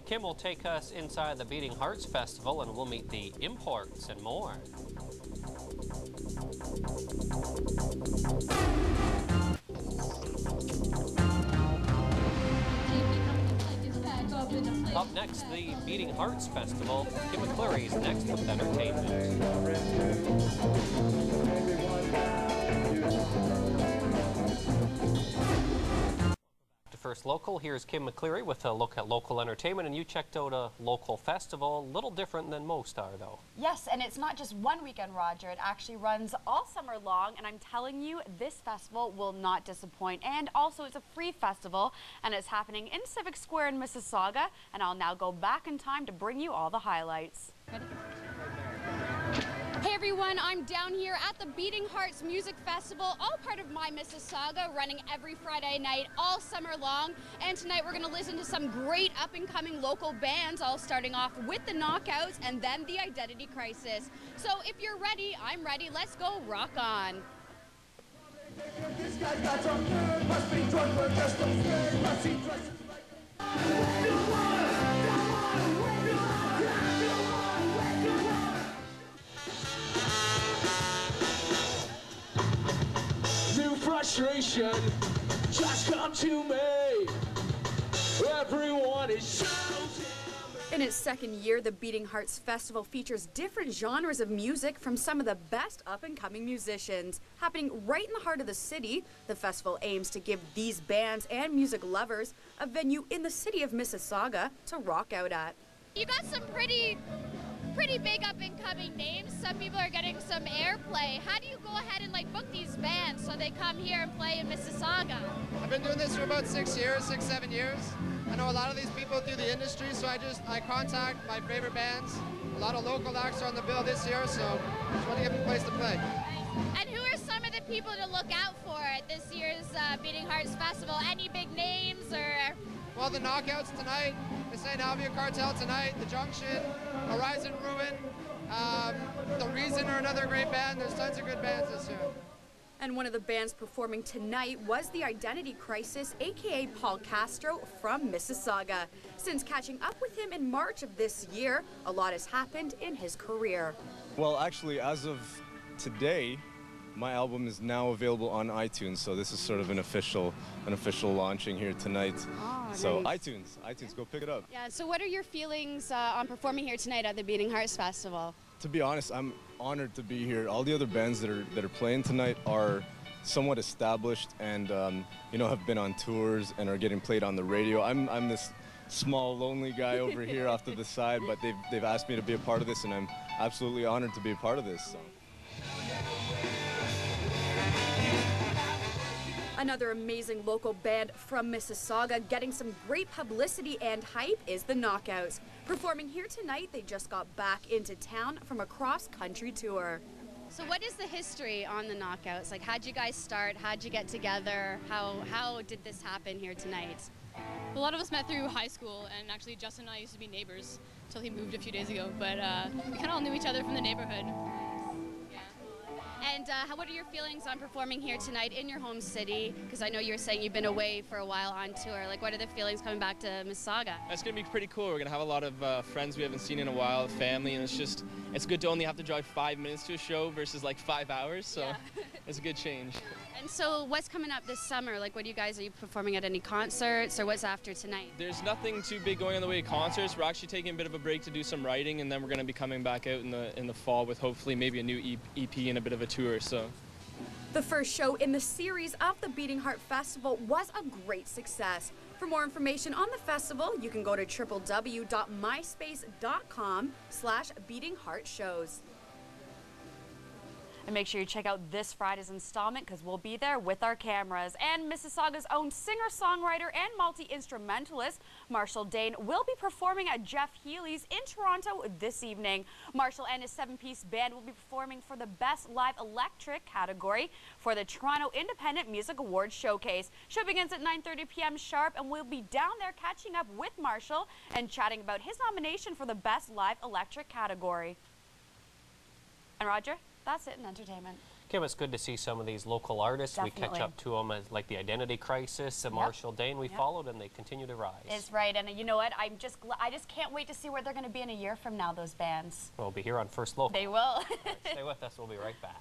Kim will take us inside the Beating Hearts Festival and we'll meet the imports and more. Up next, the Beating Hearts Festival. Kim McCleary's next with entertainment. First Local, here's Kim McCleary with a look at local entertainment, and you checked out a local festival, a little different than most are though. Yes, and it's not just one weekend, Roger. It actually runs all summer long, and I'm telling you, this festival will not disappoint. And also, it's a free festival, and it's happening in Civic Square in Mississauga, and I'll now go back in time to bring you all the highlights. Ready? Hey everyone, I'm down here at the Beating Hearts Music Festival, all part of My Mississauga, running every Friday night all summer long. And tonight we're going to listen to some great up-and-coming local bands, all starting off with the Knockouts and then the Identity Crisis. So if you're ready, I'm ready. Let's go rock on. This guy's got some nerve, must be drunk, we're just so scared, must he dress frustration, just come to me. Everyone is shouting. In its second year, the Beating Hearts Festival features different genres of music from some of the best up-and-coming musicians. Happening right in the heart of the city, the festival aims to give these bands and music lovers a venue in the city of Mississauga to rock out at. You got some pretty big up-and-coming names. Some people are getting some airplay. How do you go ahead and book these bands so they come here and play in Mississauga? I've been doing this for about 6 years, 7 years. I know a lot of these people through the industry, so I contact my favorite bands. A lot of local acts are on the bill this year, so I just want to give them a place to play. And who are some of the people to look out for at this year's Beating Hearts Festival? Any big names or? Well, the Knockouts tonight, the St. Alvia Cartel tonight, the Junction, Horizon Ruin, The Reason are another great band. There's tons of good bands this year. And one of the bands performing tonight was the Identity Crisis, aka Paul Castro from Mississauga. Since catching up with him in March of this year, a lot has happened in his career. Well, actually, as of today, my album is now available on iTunes, so this is sort of an official launching here tonight. Oh, so nice. iTunes, go pick it up. Yeah. So, what are your feelings on performing here tonight at the Beating Hearts Festival? To be honest, I'm honored to be here. All the other bands that are playing tonight are somewhat established and have been on tours and are getting played on the radio. I'm this small, lonely guy over here off to the side, but they've asked me to be a part of this, and I'm absolutely honored to be a part of this. So. Another amazing local band from Mississauga getting some great publicity and hype is the Knockouts. Performing here tonight, they just got back into town from a cross-country tour. So what is the history on the Knockouts? How'd you guys start? How'd you get together? How did this happen here tonight? A lot of us met through high school, and actually Justin and I used to be neighbors until he moved a few days ago, but we kind of all knew each other from the neighborhood. And what are your feelings on performing here tonight in your home city? Because I know you were saying you've been away for a while on tour. What are the feelings coming back to Mississauga? It's going to be pretty cool. We're going to have a lot of friends we haven't seen in a while, family, and it's good to only have to drive 5 minutes to a show versus 5 hours, so yeah. It's a good change. And so what's coming up this summer? What are you performing at any concerts, or what's after tonight? There's nothing too big going on the way of concerts. We're actually taking a bit of a break to do some writing, and then we're going to be coming back out in the fall with hopefully maybe a new EP and a bit of a tour. So. The first show in the series of the Beating Heart Festival was a great success. For more information on the festival, you can go to www.myspace.com/beatingheartshows. And make sure you check out this Friday's installment because we'll be there with our cameras. And Mississauga's own singer-songwriter and multi-instrumentalist, Marshall Dane, will be performing at Jeff Healy's in Toronto this evening. Marshall and his 7-piece band will be performing for the Best Live Electric category for the Toronto Independent Music Awards Showcase. Show begins at 9:30 p.m. sharp, and we'll be down there catching up with Marshall and chatting about his nomination for the Best Live Electric category. And Roger? That's it in entertainment. Kim, it's good to see some of these local artists. We Definitely. catch up to them as like the Identity CRiSiS and Marshall Dane. We followed and they continue to rise. It's right, and you know what? I just can't wait to see where they're going to be in a year from now. Those bands. We'll be here on First Local. They will. All right, stay with us. We'll be right back.